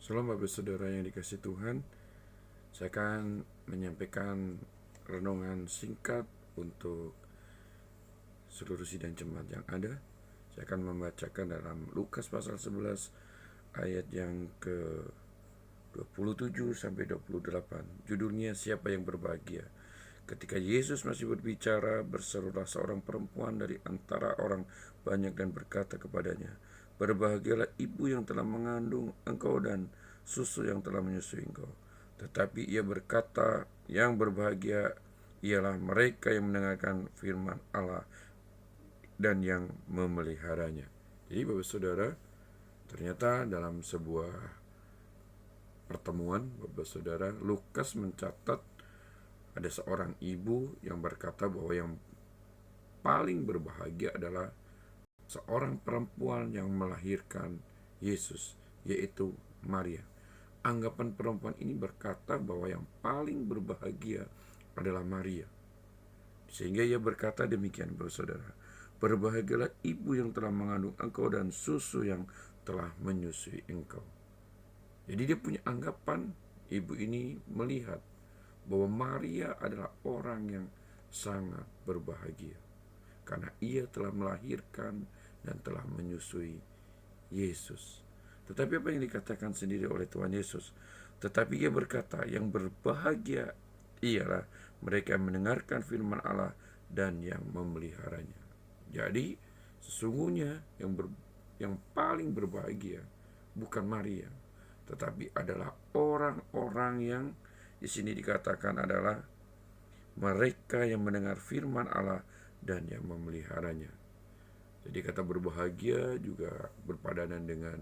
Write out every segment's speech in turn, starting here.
Shalom Bapak Saudara yang dikasihi Tuhan. Saya akan menyampaikan renungan singkat untuk seluruh sidang jemaat yang ada. Saya akan membacakan dalam Lukas pasal 11 ayat yang ke 27 sampai 28. Judulnya Siapa yang berbahagia. Ketika Yesus masih berbicara, berserulah seorang perempuan dari antara orang banyak dan berkata kepadanya, "Berbahagialah ibu yang telah mengandung engkau dan susu yang telah menyusui engkau." Tetapi ia berkata, "Yang berbahagia ialah mereka yang mendengarkan firman Allah dan yang memeliharanya." Jadi Bapak Saudara, ternyata dalam sebuah pertemuan Bapak Saudara, Lukas mencatat ada seorang ibu yang berkata bahwa yang paling berbahagia adalah seorang perempuan yang melahirkan Yesus, yaitu Maria. Anggapan perempuan ini berkata bahwa yang paling berbahagia adalah Maria. Sehingga ia berkata demikian, saudara, "Berbahagialah ibu yang telah mengandung engkau dan susu yang telah menyusui engkau." Jadi dia punya anggapan, ibu ini melihat bahwa Maria adalah orang yang sangat berbahagia karena ia telah melahirkan dan telah menyusui Yesus. Tetapi apa yang dikatakan sendiri oleh Tuhan Yesus? Tetapi ia berkata, yang berbahagia ialah mereka yang mendengarkan firman Allah dan yang memeliharanya. Jadi sesungguhnya yang paling berbahagia bukan Maria, tetapi adalah orang-orang yang di sini dikatakan adalah mereka yang mendengar firman Allah dan yang memeliharanya. Jadi kata berbahagia juga berpadanan dengan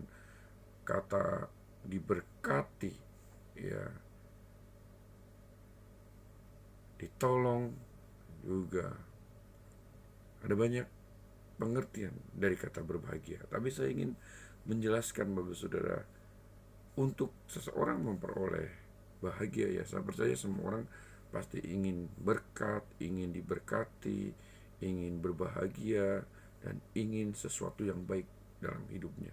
kata diberkati, ya, ditolong juga. Ada banyak pengertian dari kata berbahagia. Tapi saya ingin menjelaskan Bapak Saudara, untuk seseorang memperoleh bahagia, ya saya percaya semua orang pasti ingin berkat, ingin diberkati, ingin berbahagia, dan ingin sesuatu yang baik dalam hidupnya.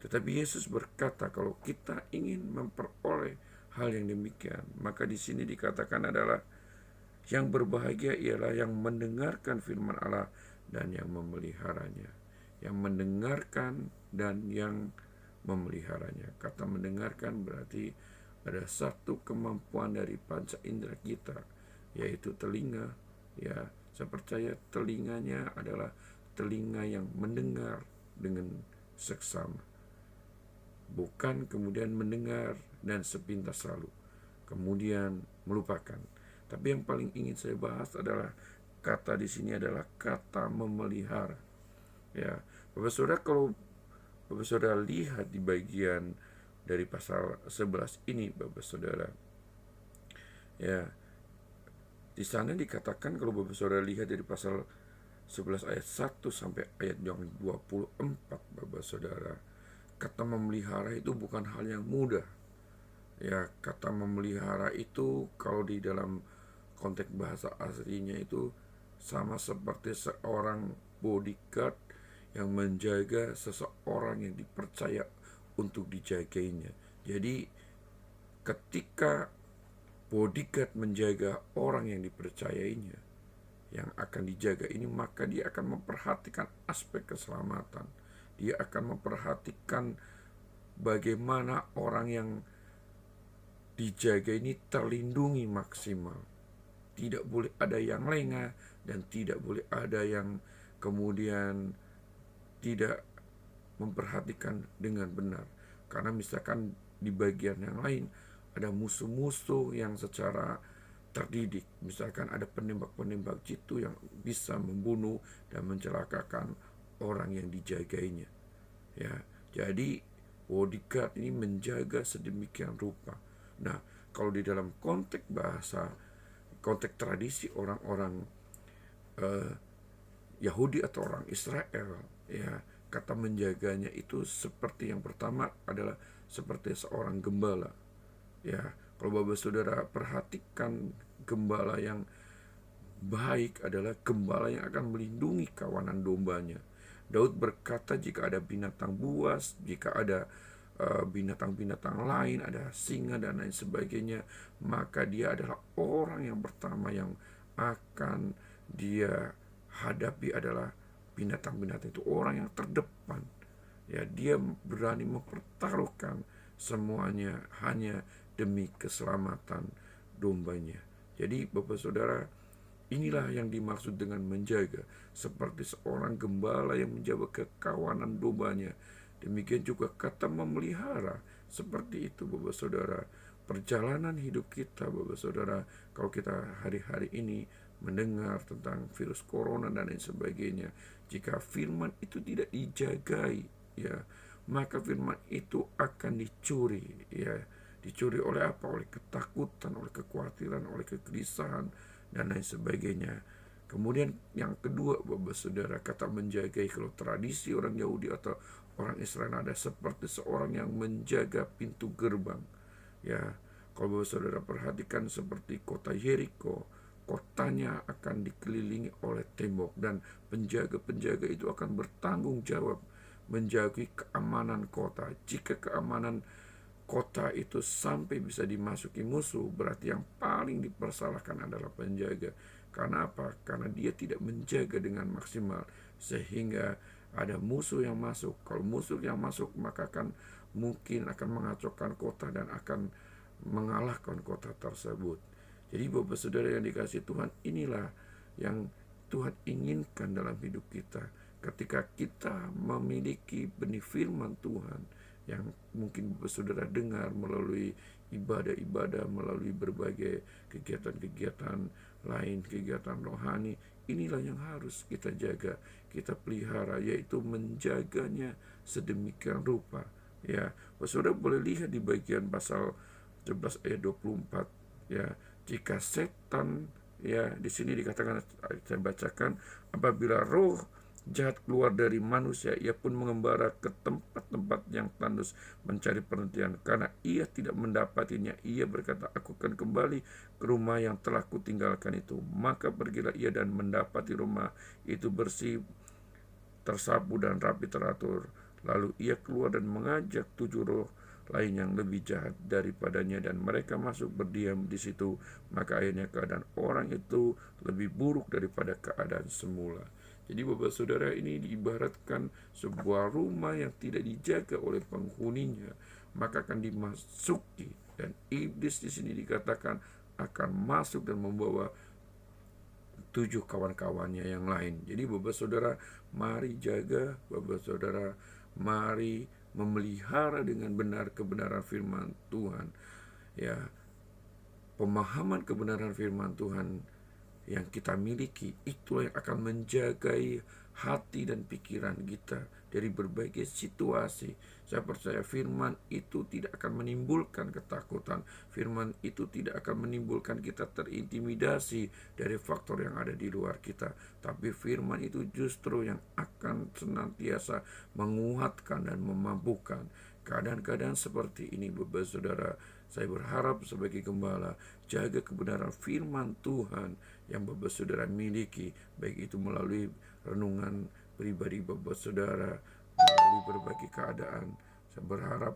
Tetapi Yesus berkata kalau kita ingin memperoleh hal yang demikian, maka di sini dikatakan adalah yang berbahagia ialah yang mendengarkan firman Allah dan yang memeliharanya. Yang mendengarkan dan yang memeliharanya. Kata mendengarkan berarti ada satu kemampuan dari panca indera kita, yaitu telinga. Ya, saya percaya telinganya adalah telinga yang mendengar dengan seksama, bukan kemudian mendengar dan sepintas lalu kemudian melupakan. Tapi yang paling ingin saya bahas adalah kata di sini adalah kata memelihara. Ya, Bapak Saudara, kalau Bapak Saudara lihat di bagian dari pasal 11 ini, Bapak Saudara, ya, di sana dikatakan kalau Bapak Saudara lihat dari pasal 11 ayat 1 sampai ayat yang 24, Bapak Saudara, kata memelihara itu bukan hal yang mudah. Ya, kata memelihara itu kalau di dalam konteks bahasa aslinya itu sama seperti seorang bodyguard yang menjaga seseorang yang dipercaya untuk dijagainya. Jadi ketika bodyguard menjaga orang yang dipercayainya, yang akan dijaga ini, maka dia akan memperhatikan aspek keselamatan. Dia akan memperhatikan bagaimana orang yang dijaga ini terlindungi maksimal. Tidak boleh ada yang lengah dan tidak boleh ada yang kemudian tidak memperhatikan dengan benar. Karena misalkan di bagian yang lain ada musuh-musuh yang secara terdidik. Misalkan ada penembak-penembak jitu yang bisa membunuh dan mencelakakan orang yang dijagainya. Ya, jadi bodyguard ini menjaga sedemikian rupa. Nah, kalau di dalam konteks bahasa, konteks tradisi orang-orang Yahudi atau orang Israel, ya, kata menjaganya itu seperti yang pertama adalah seperti seorang gembala. Ya, kalau Bapak Saudara perhatikan, gembala yang baik adalah gembala yang akan melindungi kawanan dombanya. Daud berkata, jika ada binatang buas, jika ada binatang-binatang lain, ada singa dan lain sebagainya, maka dia adalah orang yang pertama yang akan dia hadapi adalah binatang-binatang itu, orang yang terdepan. Ya, dia berani mempertaruhkan semuanya hanya demi keselamatan dombanya. Jadi Bapak Saudara, inilah yang dimaksud dengan menjaga, seperti seorang gembala yang menjaga kekawanan dombanya. Demikian juga kata memelihara, seperti itu Bapak Saudara. Perjalanan hidup kita Bapak Saudara, kalau kita hari-hari ini mendengar tentang virus corona dan lain sebagainya, jika firman itu tidak dijagai, ya, maka firman itu akan dicuri, ya. Dicuri oleh apa? Oleh ketakutan, oleh kekhawatiran, oleh kegelisahan dan lain sebagainya. Kemudian yang kedua Bapak Saudara, kata menjagai, kalau tradisi orang Yahudi atau orang Israel ada seperti seorang yang menjaga pintu gerbang. Ya, kalau Bapak Saudara perhatikan seperti kota Yeriko, kotanya akan dikelilingi oleh tembok dan penjaga-penjaga itu akan bertanggung jawab menjaga keamanan kota. Jika keamanan kota itu sampai bisa dimasuki musuh, berarti yang paling dipersalahkan adalah penjaga. Karena apa? Karena dia tidak menjaga dengan maksimal, sehingga ada musuh yang masuk. Kalau musuh yang masuk, maka mungkin akan mengacaukan kota dan akan mengalahkan kota tersebut. Jadi Bapak Saudara yang dikasihi Tuhan, inilah yang Tuhan inginkan dalam hidup kita. Ketika kita memiliki benih firman Tuhan yang mungkin Bapak Saudara dengar melalui ibadah-ibadah, melalui berbagai kegiatan-kegiatan lain, kegiatan rohani, inilah yang harus kita jaga, kita pelihara, yaitu menjaganya sedemikian rupa. Ya, Bapak Saudara boleh lihat di bagian pasal 11 ayat 24, ya, jika setan, ya, di sini dikatakan, saya bacakan, apabila roh jahat keluar dari manusia, ia pun mengembara ke tempat-tempat yang tandus mencari perhentian. Karena ia tidak mendapatinya, ia berkata, aku akan kembali ke rumah yang telah kutinggalkan itu. Maka pergilah ia dan mendapati rumah itu bersih, tersapu dan rapi teratur. Lalu ia keluar dan mengajak 7 roh lain yang lebih jahat daripadanya, dan mereka masuk berdiam di situ. Maka akhirnya keadaan orang itu lebih buruk daripada keadaan semula. Jadi Bapak Saudara, ini diibaratkan sebuah rumah yang tidak dijaga oleh penghuninya, maka akan dimasuki, dan iblis di sini dikatakan akan masuk dan membawa 7 kawan-kawannya yang lain. Jadi Bapak Saudara, mari jaga, Bapak Saudara, mari memelihara dengan benar kebenaran firman Tuhan. Ya, pemahaman kebenaran firman Tuhan yang kita miliki, itulah yang akan menjagai hati dan pikiran kita dari berbagai situasi. Saya percaya firman itu tidak akan menimbulkan ketakutan. Firman itu tidak akan menimbulkan kita terintimidasi dari faktor yang ada di luar kita. Tapi firman itu justru yang akan senantiasa menguatkan dan memampukan. Keadaan-keadaan seperti ini Bapak Saudara, saya berharap sebagai gembala, jaga kebenaran firman Tuhan yang Bapak Saudara miliki, baik itu melalui renungan pribadi Bapak Saudara, melalui berbagai keadaan. Saya berharap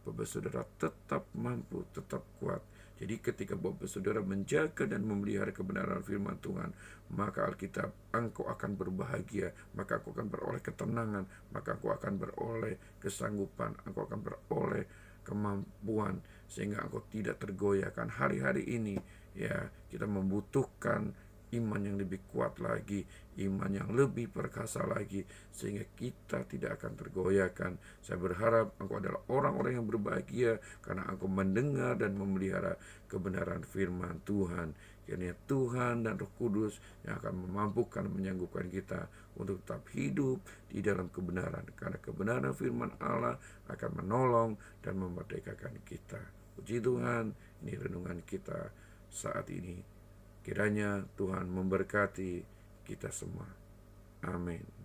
Bapak Saudara tetap mampu, tetap kuat. Jadi ketika Bapak Saudara menjaga dan memelihara kebenaran firman Tuhan, maka Alkitab, engkau akan berbahagia, maka engkau akan beroleh ketenangan, maka engkau akan beroleh kesanggupan, engkau akan beroleh kemampuan, sehingga engkau tidak tergoyahkan. Hari-hari ini, ya, kita membutuhkan iman yang lebih kuat lagi, iman yang lebih perkasa lagi, sehingga kita tidak akan tergoyahkan. Saya berharap engkau adalah orang-orang yang berbahagia karena engkau mendengar dan memelihara kebenaran firman Tuhan. Kiranya Tuhan dan Roh Kudus yang akan memampukan, menyanggupkan kita untuk tetap hidup di dalam kebenaran, karena kebenaran firman Allah akan menolong dan memerdekakan kita. Puji Tuhan, ini renungan kita saat ini. Kiranya Tuhan memberkati kita semua. Amin.